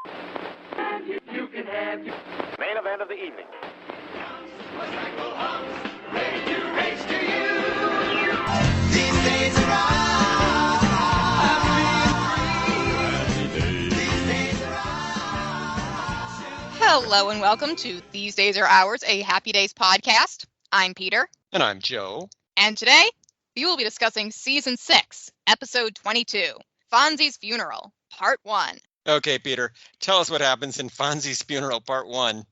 Main event of the evening. These days are Hello and welcome to These Days Are Ours, a Happy Days podcast. I'm Peter. And I'm Joe. And today, we will be discussing Season 6, Episode 22, Fonzie's Funeral, Part 1. Okay, Peter, tell us what happens in Fonzie's Funeral, Part 1.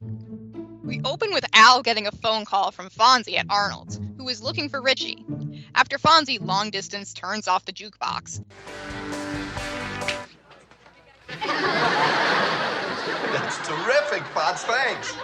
We open with Al getting a phone call from Fonzie at Arnold's, who is looking for Richie. After Fonzie long distance turns off the jukebox. That's terrific, Pots. Thanks.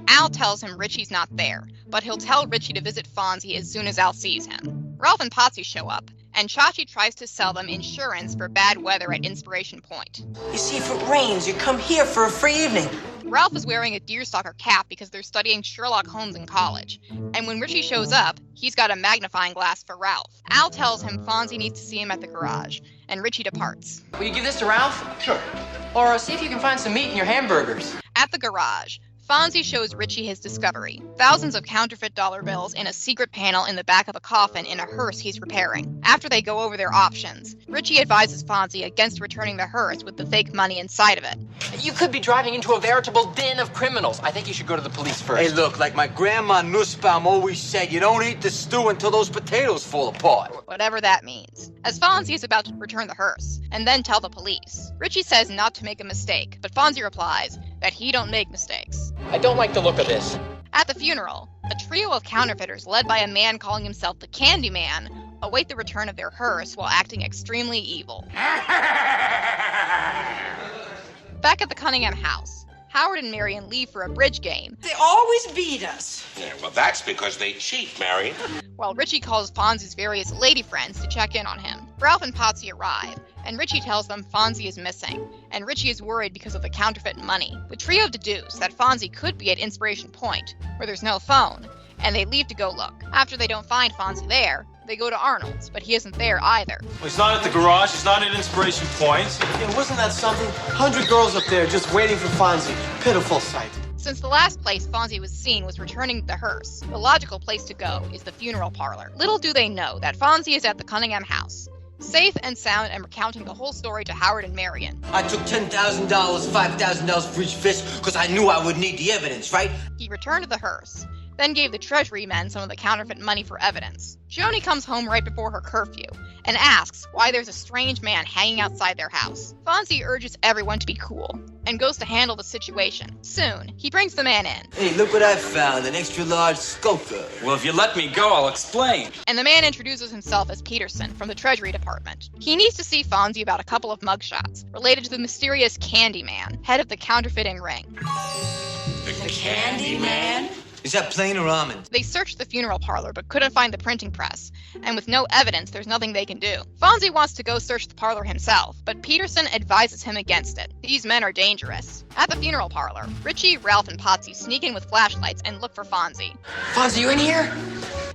Al tells him Richie's not there, but he'll tell Richie to visit Fonzie as soon as Al sees him. Ralph and Potsy show up, and Chachi tries to sell them insurance for bad weather at Inspiration Point. You see, if it rains, you come here for a free evening. Ralph is wearing a deerstalker cap because they're studying Sherlock Holmes in college, and when Richie shows up, he's got a magnifying glass for Ralph. Al tells him Fonzie needs to see him at the garage, and Richie departs. Will you give this to Ralph? Sure. Or see if you can find some meat in your hamburgers. At the garage, Fonzie shows Richie his discovery, thousands of counterfeit dollar bills in a secret panel in the back of a coffin in a hearse he's repairing. After they go over their options, Richie advises Fonzie against returning the hearse with the fake money inside of it. You could be driving into a veritable den of criminals. I think you should go to the police first. Hey, look, like my grandma Nussbaum always said, you don't eat the stew until those potatoes fall apart. Whatever that means. As Fonzie is about to return the hearse, and then tell the police, Richie says not to make a mistake, but Fonzie replies that he don't make mistakes. I don't like the look of this. At the funeral, a trio of counterfeiters led by a man calling himself the Candy Man await the return of their hearse while acting extremely evil. Back at the Cunningham house, Howard and Marion leave for a bridge game. They always beat us. Yeah, well, that's because they cheat, Marion. While Richie calls Fonzie's various lady friends to check in on him. Ralph and Potsy arrive, and Richie tells them Fonzie is missing, and Richie is worried because of the counterfeit money. The trio deduce that Fonzie could be at Inspiration Point, where there's no phone, and they leave to go look. After they don't find Fonzie there, they go to Arnold's, but he isn't there either. Well, he's not at the garage, he's not at Inspiration Point. Yeah, wasn't that something? 100 girls up there just waiting for Fonzie. Pitiful sight. Since the last place Fonzie was seen was returning the hearse, the logical place to go is the funeral parlor. Little do they know that Fonzie is at the Cunningham house, safe and sound and recounting the whole story to Howard and Marion. I took $10,000, $5,000 for each fish because I knew I would need the evidence, right? He returned to the hearse, then gave the treasury men some of the counterfeit money for evidence. Joni comes home right before her curfew and asks why there's a strange man hanging outside their house. Fonzie urges everyone to be cool and goes to handle the situation. Soon, he brings the man in. Hey, look what I found, an extra large skulker. Well, if you let me go, I'll explain. And the man introduces himself as Peterson from the Treasury Department. He needs to see Fonzie about a couple of mugshots related to the mysterious Candy Man, head of the counterfeiting ring. The Candy Man? Is that plain or almond? They searched the funeral parlor but couldn't find the printing press, and with no evidence, there's nothing they can do. Fonzie wants to go search the parlor himself, but Peterson advises him against it. These men are dangerous. At the funeral parlor, Richie, Ralph, and Potsy sneak in with flashlights and look for Fonzie. Fonzie, you in here?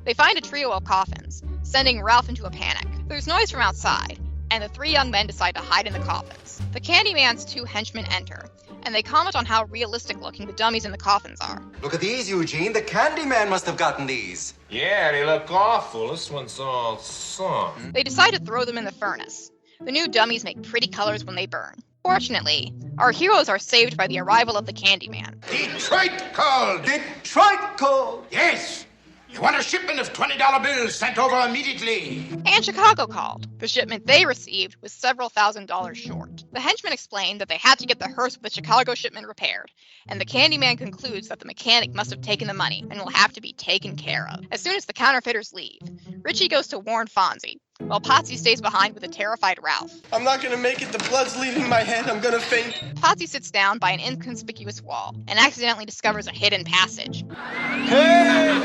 They find a trio of coffins, sending Ralph into a panic. There's noise from outside, and the three young men decide to hide in the coffins. The Candyman's two henchmen enter, and they comment on how realistic-looking the dummies in the coffins are. Look at these, Eugene. The Candy Man must have gotten these. Yeah, they look awful. This one's all soft. They decide to throw them in the furnace. The new dummies make pretty colors when they burn. Fortunately, our heroes are saved by the arrival of the Candyman. Detroit called. Detroit called. Yes. You want a shipment of $20 bills sent over immediately. And Chicago called. The shipment they received was several $1,000s short. The henchmen explained that they had to get the hearse with the Chicago shipment repaired, and the Candyman concludes that the mechanic must have taken the money and will have to be taken care of. As soon as the counterfeiters leave, Richie goes to warn Fonzie, while Potsy stays behind with a terrified Ralph. I'm not gonna make it. The blood's leaving my head. I'm gonna faint. Potsy sits down by an inconspicuous wall and accidentally discovers a hidden passage. Hey!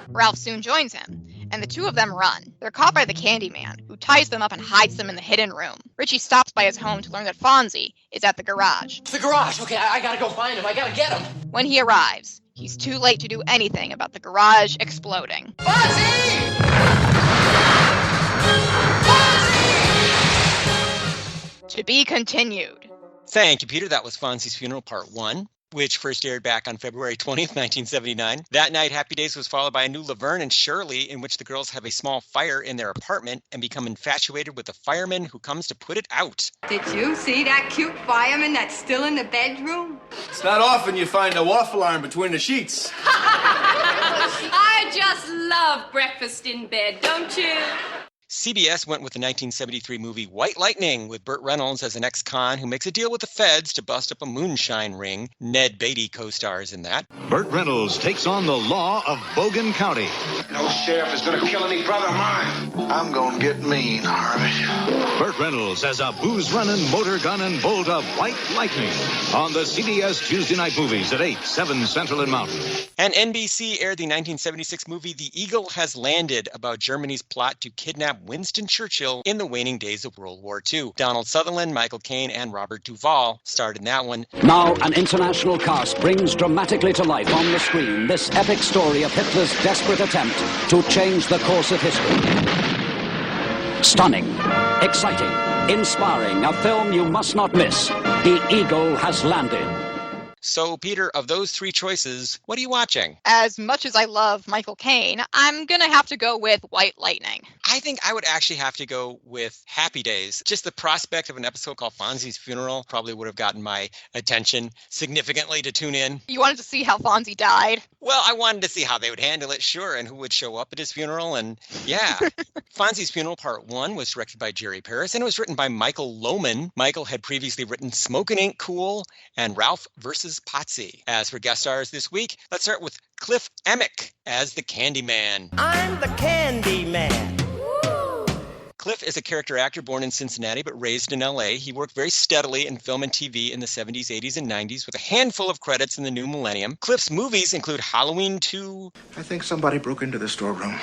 Ralph soon joins him, and the two of them run. They're caught by the Candyman, who ties them up and hides them in the hidden room. Richie stops by his home to learn that Fonzie is at the garage. The garage. Okay, I gotta go find him. I gotta get him. When he arrives, he's too late to do anything about the garage exploding. Fonzie! To be continued. Thank you, Peter. That was Fonzie's Funeral Part 1, which first aired back on February 20th, 1979. That night, Happy Days was followed by a new Laverne and Shirley, in which the girls have a small fire in their apartment and become infatuated with the fireman who comes to put it out. Did you see that cute fireman that's still in the bedroom? It's not often you find a waffle iron between the sheets. I just love breakfast in bed, don't you? CBS went with the 1973 movie White Lightning, with Burt Reynolds as an ex-con who makes a deal with the feds to bust up a moonshine ring. Ned Beatty co-stars in that. Burt Reynolds takes on the law of Bogan County. No sheriff is going to kill any brother of mine. I'm going to get mean, Harvey. Burt Reynolds as a booze-running, motor-gunning bolt of White Lightning on the CBS Tuesday Night Movies at 8, 7 Central and Mountain. And NBC aired the 1976 movie The Eagle Has Landed, about Germany's plot to kidnap Winston Churchill in the waning days of World War II. Donald Sutherland, Michael Caine, and Robert Duvall starred in that one. Now an international cast brings dramatically to life on the screen this epic story of Hitler's desperate attempt to change the course of history. Stunning, exciting, inspiring, a film you must not miss. The Eagle Has Landed. So, Peter, of those three choices, what are you watching? As much as I love Michael Caine, I'm going to have to go with White Lightning. I think I would actually have to go with Happy Days. Just the prospect of an episode called Fonzie's Funeral probably would have gotten my attention significantly to tune in. You wanted to see how Fonzie died? Well, I wanted to see how they would handle it, sure, and who would show up at his funeral, and yeah. Fonzie's Funeral Part 1 was directed by Jerry Paris, and it was written by Michael Lohman. Michael had previously written Smokin' Ain't Cool and Ralph vs. Potsy. As for guest stars this week, let's start with Cliff Emick as the Candyman. I'm the Candyman. Cliff is a character actor born in Cincinnati but raised in L.A. He worked very steadily in film and TV in the 70s, 80s, and 90s with a handful of credits in the new millennium. Cliff's movies include Halloween 2. I think somebody broke into the storeroom.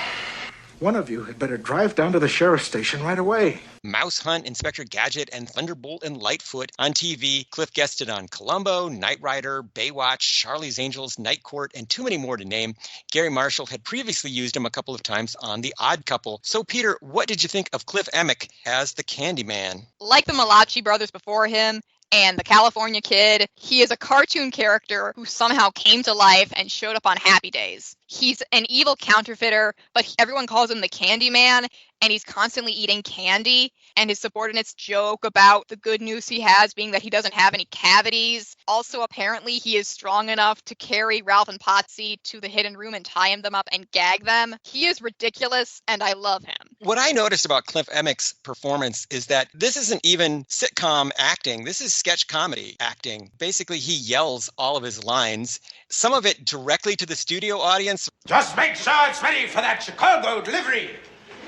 One of you had better drive down to the sheriff's station right away. Mouse Hunt, Inspector Gadget, and Thunderbolt and Lightfoot. On TV, Cliff guested on Columbo, Knight Rider, Baywatch, Charlie's Angels, Night Court, and too many more to name. Gary Marshall had previously used him a couple of times on The Odd Couple. So, Peter, what did you think of Cliff Emick as the Candyman? Like the Malachi brothers before him, and the California Kid, he is a cartoon character who somehow came to life and showed up on Happy Days. He's an evil counterfeiter, but everyone calls him the Candyman, and he's constantly eating candy, and his subordinates joke about the good news he has being that he doesn't have any cavities. Also, apparently, he is strong enough to carry Ralph and Potsy to the hidden room and tie them up and gag them. He is ridiculous, and I love him. What I noticed about Cliff Emick's performance is that this isn't even sitcom acting. This is sketch comedy acting. Basically, he yells all of his lines, some of it directly to the studio audience. Just make sure it's ready for that Chicago delivery.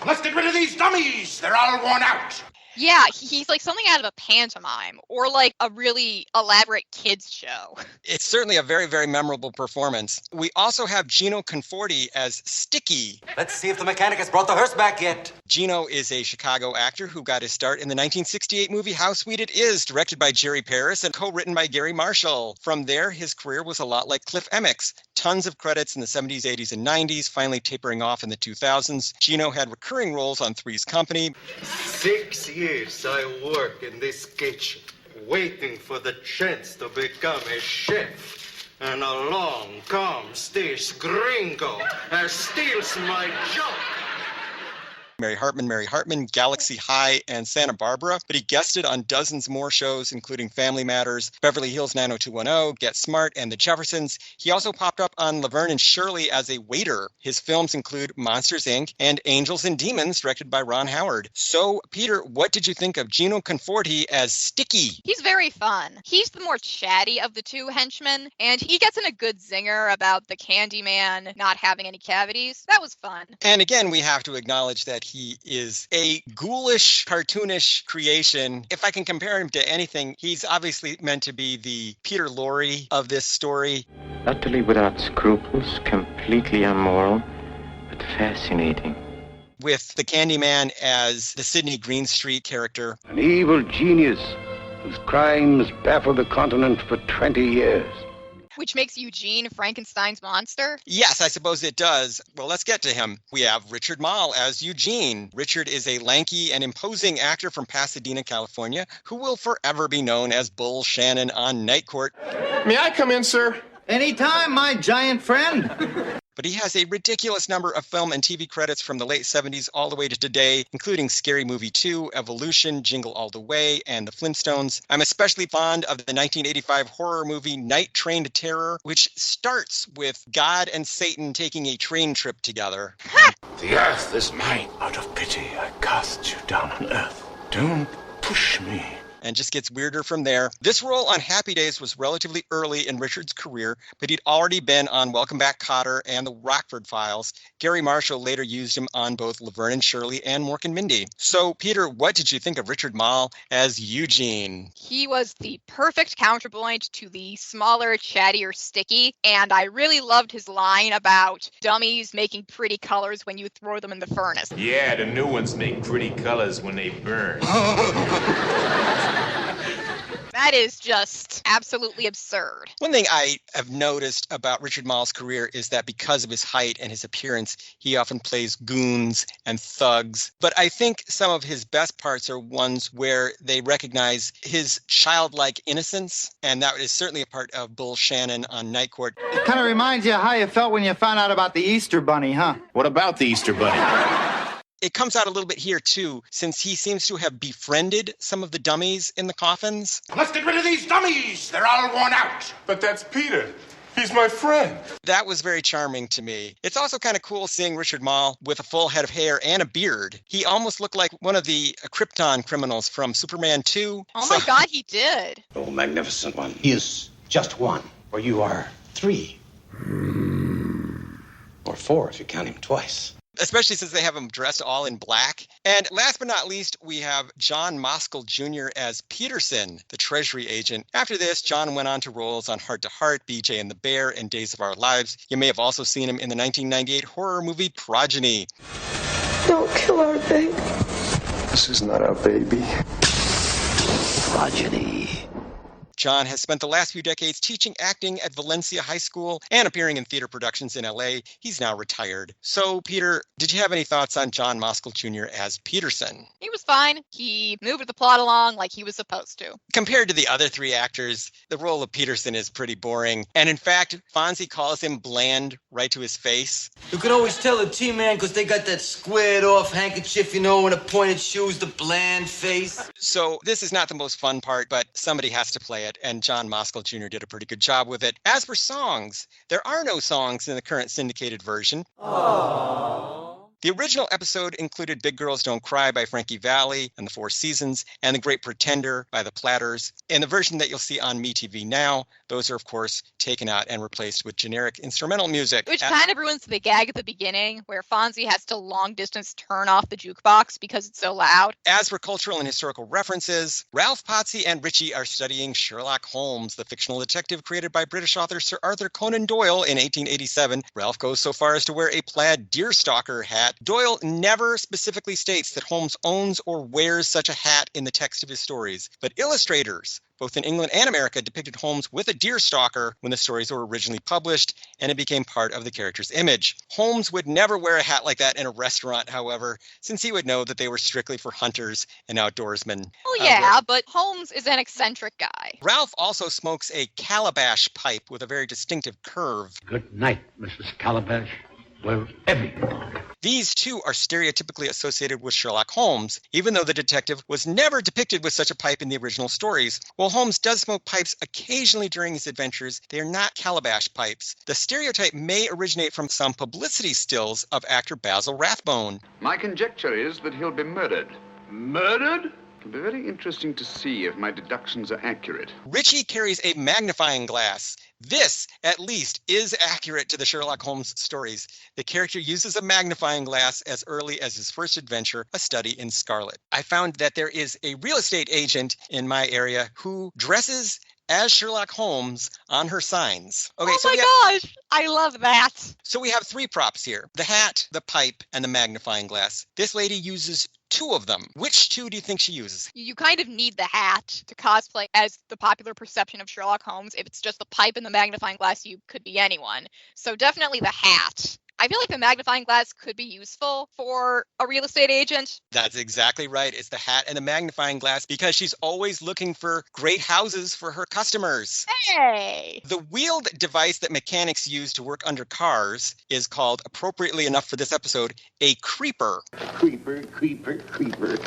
Let's get rid of these dummies. They're all worn out. Yeah, he's like something out of a pantomime or like a really elaborate kids show. It's certainly a very, very memorable performance. We also have Gino Conforti as Sticky. Let's see if the mechanic has brought the hearse back yet. Gino is a Chicago actor who got his start in the 1968 movie How Sweet It Is, directed by Jerry Paris and co-written by Gary Marshall. From there, his career was a lot like Cliff Emick's. Tons of credits in the 70s, 80s, and 90s, finally tapering off in the 2000s. Gino had recurring roles on Three's Company. 6 years I work in this kitchen, waiting for the chance to become a chef. And along comes this gringo and steals my job. Mary Hartman, Galaxy High, and Santa Barbara, but he guested on dozens more shows, including Family Matters, Beverly Hills 90210, Get Smart, and The Jeffersons. He also popped up on Laverne and Shirley as a waiter. His films include Monsters, Inc. and Angels and Demons, directed by Ron Howard. So, Peter, what did you think of Gino Conforti as Sticky? He's very fun. He's the more chatty of the two henchmen, and he gets in a good zinger about the Candyman not having any cavities. That was fun. And again, we have to acknowledge that he is a ghoulish, cartoonish creation. If I can compare him to anything, he's obviously meant to be the Peter Lorre of this story. Utterly without scruples, completely immoral, but fascinating. With the Candyman as the Sidney Greenstreet character. An evil genius whose crimes baffled the continent for 20 years. which makes Eugene Frankenstein's monster? Yes, I suppose it does. Well, let's get to him. We have Richard Mall as Eugene. Richard is a lanky and imposing actor from Pasadena, California, who will forever be known as Bull Shannon on Night Court. May I come in, sir? Anytime, my giant friend. But he has a ridiculous number of film and TV credits from the late 70s all the way to today, including Scary Movie 2, Evolution, Jingle All the Way, and The Flintstones. I'm especially fond of the 1985 horror movie Night Train to Terror, which starts with God and Satan taking a train trip together. The earth is mine. Out of pity, I cast you down on earth. Don't push me. And just gets weirder from there. This role on Happy Days was relatively early in Richard's career, but he'd already been on Welcome Back, Kotter and The Rockford Files. Gary Marshall later used him on both Laverne and Shirley and Mork and Mindy. So, Peter, what did you think of Richard Mall as Eugene? He was the perfect counterpoint to the smaller, chattier Sticky, and I really loved his line about dummies making pretty colors when you throw them in the furnace. Yeah, the new ones make pretty colors when they burn. That is just absolutely absurd. One thing I have noticed about Richard Mall's career is that because of his height and his appearance, he often plays goons and thugs. But I think some of his best parts are ones where they recognize his childlike innocence, and that is certainly a part of Bull Shannon on Night Court. It kind of reminds you how you felt when you found out about the Easter Bunny, huh? What about the Easter Bunny? It comes out a little bit here, too, since he seems to have befriended some of the dummies in the coffins. Let's get rid of these dummies. They're all worn out. But that's Peter. He's my friend. That was very charming to me. It's also kind of cool seeing Richard Mall with a full head of hair and a beard. He almost looked like one of the Krypton criminals from Superman 2. Oh my God, he did. Oh, magnificent one. He is just one, where you are three. Or four if you count him twice. Especially since they have him dressed all in black. And last but not least, we have John Moskell Jr. as Peterson, the Treasury agent. After this, John went on to roles on Heart to Heart, BJ and the Bear, and Days of Our Lives. You may have also seen him in the 1998 horror movie Progeny. Don't kill our baby. This is not our baby. Progeny. John has spent the last few decades teaching acting at Valencia High School and appearing in theater productions in LA. He's now retired. So, Peter, did you have any thoughts on John Moskell Jr. as Peterson? He was fine. He moved the plot along like he was supposed to. Compared to the other three actors, the role of Peterson is pretty boring. And in fact, Fonzie calls him bland right to his face. You can always tell a T-man because they got that squared off handkerchief, and the pointed shoes, the bland face. So this is not the most fun part, but somebody has to play it, and John Moskell Jr. did a pretty good job with it. As for songs, there are no songs in the current syndicated version. Aww. The original episode included Big Girls Don't Cry by Frankie Valli and the Four Seasons, and The Great Pretender by the Platters. In the version that you'll see on MeTV now, those are, of course, taken out and replaced with generic instrumental music. Which kind of ruins the gag at the beginning, where Fonzie has to long-distance turn off the jukebox because it's so loud. As for cultural and historical references, Ralph Pottsy and Richie are studying Sherlock Holmes, the fictional detective created by British author Sir Arthur Conan Doyle in 1887. Ralph goes so far as to wear a plaid deerstalker hat. Doyle never specifically states that Holmes owns or wears such a hat in the text of his stories, but illustrators, both in England and America, depicted Holmes with a deerstalker when the stories were originally published, and it became part of the character's image. Holmes would never wear a hat like that in a restaurant, however, since he would know that they were strictly for hunters and outdoorsmen. Oh yeah, but Holmes is an eccentric guy. Ralph also smokes a calabash pipe with a very distinctive curve. Good night, Mrs. Calabash. Wherever you are. These two are stereotypically associated with Sherlock Holmes, even though the detective was never depicted with such a pipe in the original stories. While Holmes does smoke pipes occasionally during his adventures, they are not calabash pipes. The stereotype may originate from some publicity stills of actor Basil Rathbone. My conjecture is that he'll be murdered. Murdered? It'll be very interesting to see if my deductions are accurate. Richie carries a magnifying glass. This, at least, is accurate to the Sherlock Holmes stories. The character uses a magnifying glass as early as his first adventure, A Study in Scarlet. I found that there is a real estate agent in my area who dresses as Sherlock Holmes on her signs. Okay, gosh, I love that. So we have three props here: the hat, the pipe, and the magnifying glass. This lady uses 2 of them. Which 2 do you think she uses? You kind of need the hat to cosplay as the popular perception of Sherlock Holmes. If it's just the pipe and the magnifying glass, you could be anyone. So definitely the hat. I feel like the magnifying glass could be useful for a real estate agent. That's exactly right. It's the hat and the magnifying glass because she's always looking for great houses for her customers. Hey! The wheeled device that mechanics use to work under cars is called, appropriately enough for this episode, a creeper. Creeper, creeper, creeper.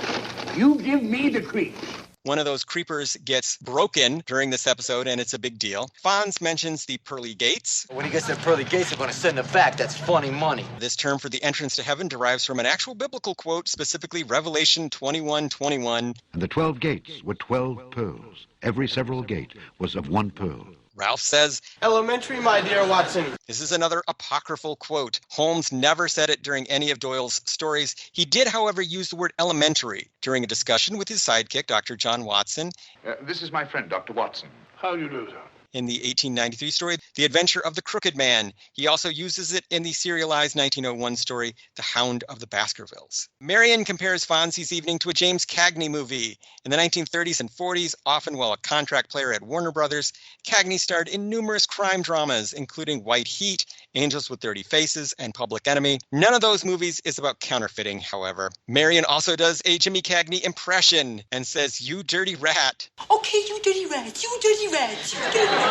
You give me the creep. One of those creepers gets broken during this episode, and it's a big deal. Fonz mentions the pearly gates. When he gets them pearly gates, they're going to send him back. That's funny money. This term for the entrance to heaven derives from an actual biblical quote, specifically Revelation 21:21. And the 12 gates were 12 pearls. Every several gate was of 1 pearl. Ralph says, "Elementary, my dear Watson." This is another apocryphal quote. Holmes never said it during any of Doyle's stories. He did, however, use the word elementary during a discussion with his sidekick, Dr. John Watson. This is my friend, Dr. Watson. How do you do, sir? In the 1893 story, The Adventure of the Crooked Man. He also uses it in the serialized 1901 story, The Hound of the Baskervilles. Marion compares Fonzie's evening to a James Cagney movie. In the 1930s and 40s, often while a contract player at Warner Brothers, Cagney starred in numerous crime dramas, including White Heat, Angels with Dirty Faces, and Public Enemy. None of those movies is about counterfeiting, however. Marion also does a Jimmy Cagney impression and says, "You dirty rat." Okay, you dirty rat, you dirty rat, you dirty rat.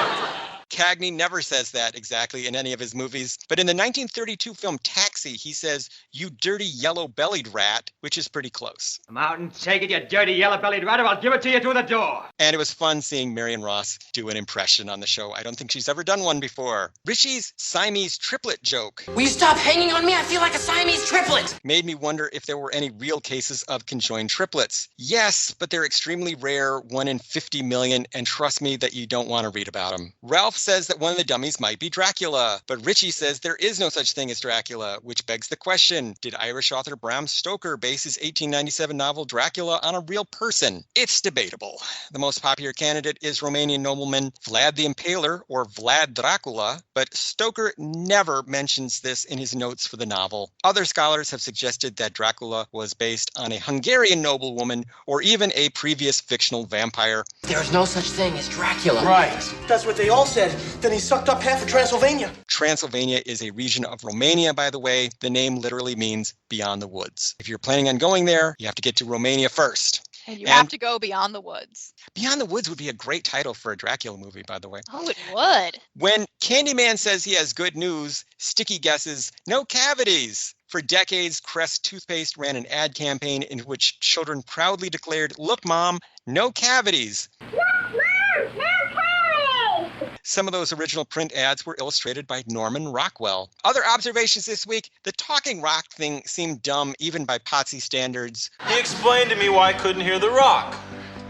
Cagney never says that exactly in any of his movies, but in the 1932 film Taxi, he says, "You dirty yellow-bellied rat," which is pretty close. Come out and take it, you dirty yellow-bellied rat, or I'll give it to you through the door. And it was fun seeing Marion Ross do an impression on the show. I don't think she's ever done one before. Richie's Siamese triplet joke. Will you stop hanging on me? I feel like a Siamese triplet. Made me wonder if there were any real cases of conjoined triplets. Yes, but they're extremely rare, 1 in 50 million, and trust me that you don't want to read about them. Ralph says that one of the dummies might be Dracula, but Richie says there is no such thing as Dracula, which begs the question, did Irish author Bram Stoker base his 1897 novel Dracula on a real person? It's debatable. The most popular candidate is Romanian nobleman Vlad the Impaler, or Vlad Dracula, but Stoker never mentions this in his notes for the novel. Other scholars have suggested that Dracula was based on a Hungarian noblewoman, or even a previous fictional vampire. There's no such thing as Dracula. Right. That's what they all said. Then he sucked up half of Transylvania. Transylvania is a region of Romania, by the way. The name literally means beyond the woods. If you're planning on going there, you have to get to Romania first. And you have to go beyond the woods. Beyond the Woods would be a great title for a Dracula movie, by the way. Oh, it would. When Candyman says he has good news, Sticky guesses, no cavities. For decades, Crest Toothpaste ran an ad campaign in which children proudly declared, "Look, Mom, no cavities." Some of those original print ads were illustrated by Norman Rockwell. Other observations this week, the talking rock thing seemed dumb even by Potsy standards. He explained to me why I couldn't hear the rock.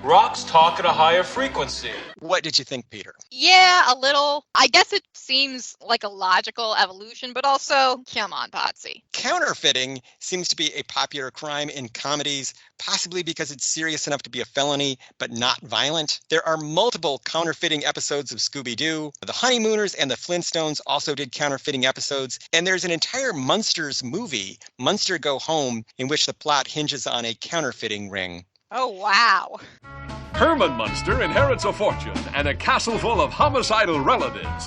Rocks talk at a higher frequency. What did you think, Peter? Yeah, a little. I guess it seems like a logical evolution, but also, come on, Potsy. Counterfeiting seems to be a popular crime in comedies, possibly because it's serious enough to be a felony, but not violent. There are multiple counterfeiting episodes of Scooby-Doo. The Honeymooners and the Flintstones also did counterfeiting episodes, and there's an entire Munsters movie, Munster Go Home, in which the plot hinges on a counterfeiting ring. Oh, wow. Herman Munster inherits a fortune and a castle full of homicidal relatives.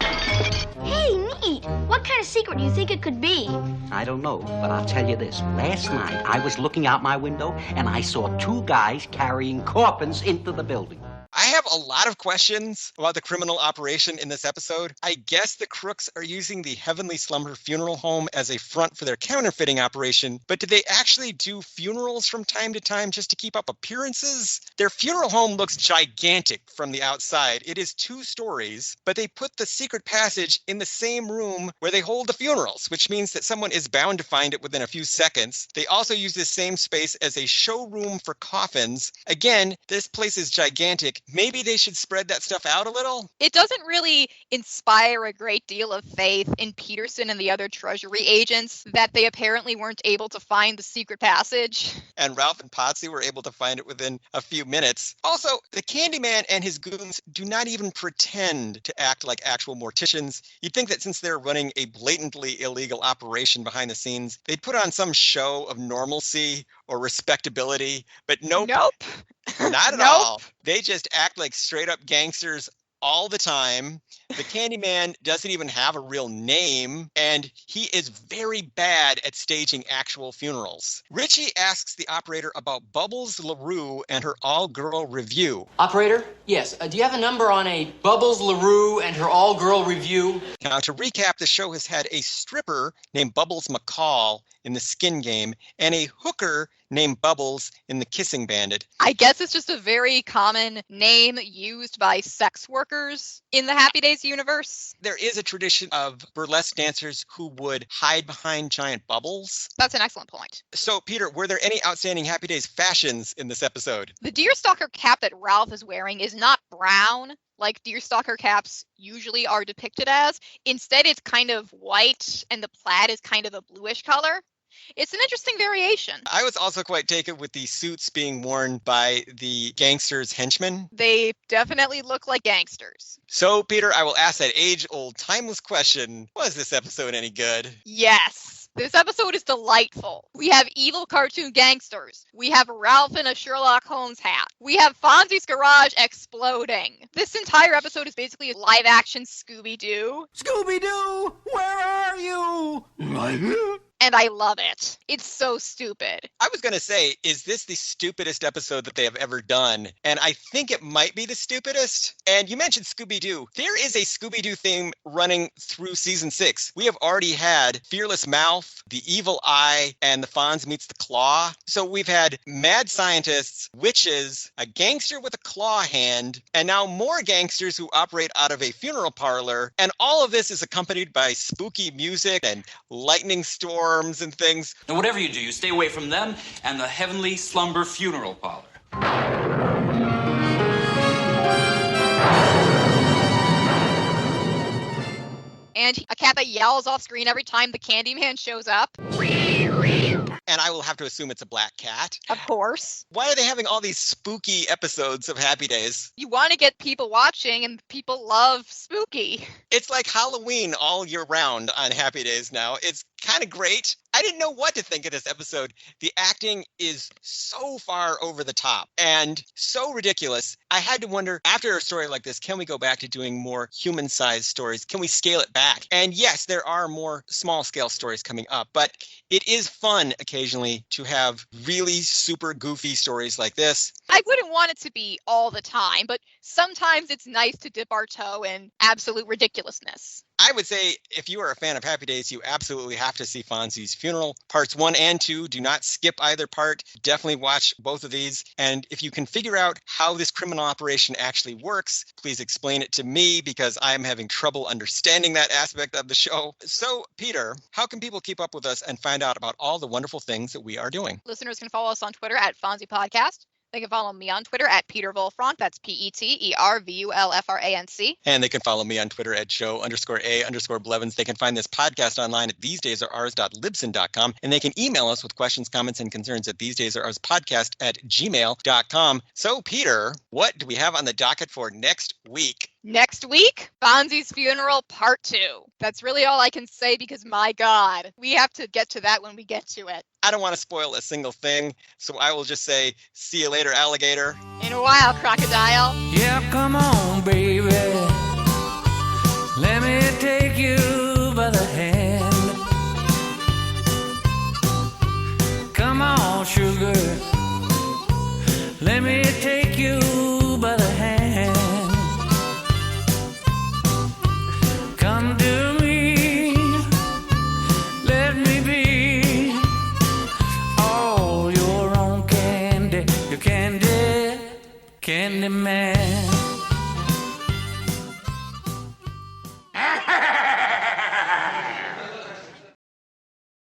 Hey, neat. What kind of secret do you think it could be? I don't know, but I'll tell you this. Last night, I was looking out my window, and I saw 2 guys carrying coffins into the building. I have a lot of questions about the criminal operation in this episode. I guess the crooks are using the Heavenly Slumber Funeral Home as a front for their counterfeiting operation, but do they actually do funerals from time to time just to keep up appearances? Their funeral home looks gigantic from the outside. It is 2 stories, but they put the secret passage in the same room where they hold the funerals, which means that someone is bound to find it within a few seconds. They also use this same space as a showroom for coffins. Again, this place is gigantic, like maybe they should spread that stuff out a little. It doesn't really inspire a great deal of faith in Peterson and the other Treasury agents that they apparently weren't able to find the secret passage. And Ralph and Potsy were able to find it within a few minutes. Also, the Candyman and his goons do not even pretend to act like actual morticians. You'd think that since they're running a blatantly illegal operation behind the scenes, they'd put on some show of normalcy or respectability, but nope. Not at all. They just act like straight up gangsters all the time. The Candyman doesn't even have a real name, and he is very bad at staging actual funerals. Richie asks the operator about Bubbles LaRue and her all-girl review. Operator, yes. Do you have a number on a Bubbles LaRue and her all-girl review? Now, to recap, the show has had a stripper named Bubbles McCall in The Skin Game and a hooker named Bubbles in The Kissing Bandit. I guess it's just a very common name used by sex workers in the Happy Days universe. There is a tradition of burlesque dancers who would hide behind giant bubbles. That's an excellent point. So, Peter, were there any outstanding Happy Days fashions in this episode? The deerstalker cap that Ralph is wearing is not brown, like deerstalker caps usually are depicted as. Instead, it's kind of white, and the plaid is kind of a bluish color. It's an interesting variation. I was also quite taken with the suits being worn by the gangsters' henchmen. They definitely look like gangsters. So, Peter, I will ask that age-old, timeless question. Was this episode any good? Yes. This episode is delightful. We have evil cartoon gangsters. We have Ralph in a Sherlock Holmes hat. We have Fonzie's garage exploding. This entire episode is basically a live-action Scooby-Doo. Scooby-Doo, where are you? And I love it. It's so stupid. I was going to say, is this the stupidest episode that they have ever done? And I think it might be the stupidest. And you mentioned Scooby-Doo. There is a Scooby-Doo theme running through season 6. We have already had Fearless Mouth, The Evil Eye, and The Fonz Meets the Claw. So we've had mad scientists, witches, a gangster with a claw hand, and now more gangsters who operate out of a funeral parlor. And all of this is accompanied by spooky music and lightning storms and things. Now, whatever you do, you stay away from them and the Heavenly Slumber Funeral Parlor. And a cat that yells off screen every time the Candyman shows up. And I will have to assume it's a black cat. Of course. Why are they having all these spooky episodes of Happy Days? You want to get people watching, and people love spooky. It's like Halloween all year round on Happy Days now. It's kind of great. I didn't know what to think of this episode. The acting is so far over the top and so ridiculous. I had to wonder, after a story like this, can we go back to doing more human-sized stories? Can we scale it back? And yes, there are more small-scale stories coming up, but it is fun occasionally to have really super goofy stories like this. I wouldn't want it to be all the time, but sometimes it's nice to dip our toe in absolute ridiculousness. I would say if you are a fan of Happy Days, you absolutely have to see Fonzie's Funeral. Parts 1 and 2. Do not skip either part. Definitely watch both of these. And if you can figure out how this criminal operation actually works, please explain it to me, because I am having trouble understanding that aspect of the show. So, Peter, how can people keep up with us and find out about all the wonderful things that we are doing? Listeners can follow us on Twitter at Fonzie Podcast. They can follow me on Twitter at Peter Volfranc. That's PeterVulfranc. And they can follow me on Twitter at Joe_A_Blevins. They can find this podcast online at thesedaysaroours.libsyn.com. And they can email us with questions, comments, and concerns at thesedaysaroourspodcast@gmail.com. So, Peter, what do we have on the docket for next week? Next week, Fonzie's Funeral Part 2. That's really all I can say because, my God, we have to get to that when we get to it. I don't want to spoil a single thing, so I will just say, see you later, alligator. In a while, crocodile. Yeah, come on, baby.